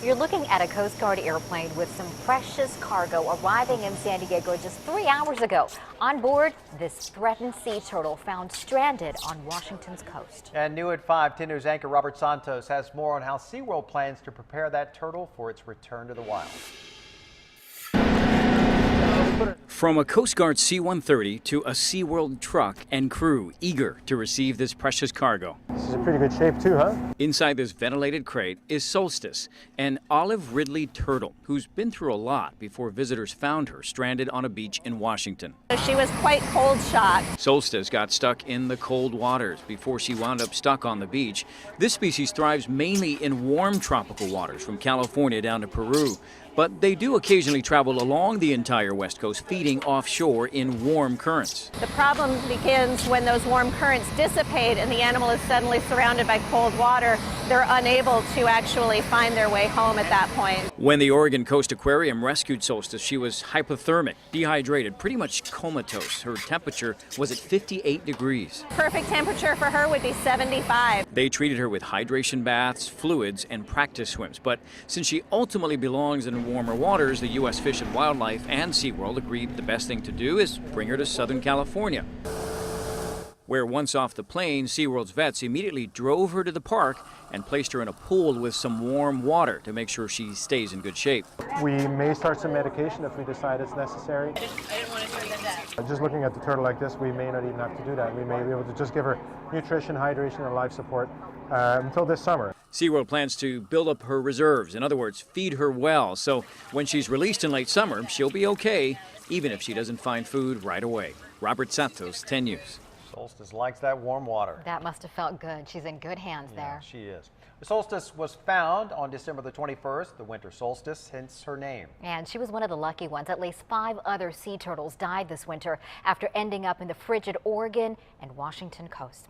You're looking at a Coast Guard airplane with some precious cargo arriving in San Diego just 3 hours ago. On board, this threatened sea turtle found stranded on Washington's coast. And new at 5, 10 News anchor Robert Santos has more on how SeaWorld plans to prepare that turtle for its return to the wild. From a Coast Guard C-130 to a SeaWorld truck and crew eager to receive this precious cargo. This is in pretty good shape too, huh? Inside this ventilated crate is Solstice, an olive ridley turtle who's been through a lot before visitors found her stranded on a beach in Washington. She was quite cold shocked. Solstice got stuck in the cold waters before she wound up stuck on the beach. This species thrives mainly in warm tropical waters from California down to Peru. But they do occasionally travel along the entire West Coast, feeding offshore in warm currents. The problem begins when those warm currents dissipate and the animal is suddenly surrounded by cold water. They're unable to actually find their way home at that point. When the Oregon Coast Aquarium rescued Solstice, she was hypothermic, dehydrated, pretty much comatose. Her temperature was at 58 degrees. Perfect temperature for her would be 75. They treated her with hydration baths, fluids, and practice swims. But since she ultimately belongs in warmer waters, the U.S. Fish and Wildlife and SeaWorld agreed the best thing to do is bring her to Southern California, where once off the plane, SeaWorld's vets immediately drove her to the park and placed her in a pool with some warm water to make sure she stays in good shape. We may start some medication if we decide it's necessary. Just looking at the turtle like this, we may not even have to do that. We may be able to just give her nutrition, hydration, and life support until this summer. SeaWorld plans to build up her reserves. In other words, feed her well. So when she's released in late summer, she'll be okay, even if she doesn't find food right away. Robert Santos, 10 News. Solstice likes that warm water. That must have felt good. She's in good hands there. She is. The Solstice was found on December the 21st, the winter solstice, hence her name. And she was one of the lucky ones. At least 5 other sea turtles died this winter after ending up in the frigid Oregon and Washington coast.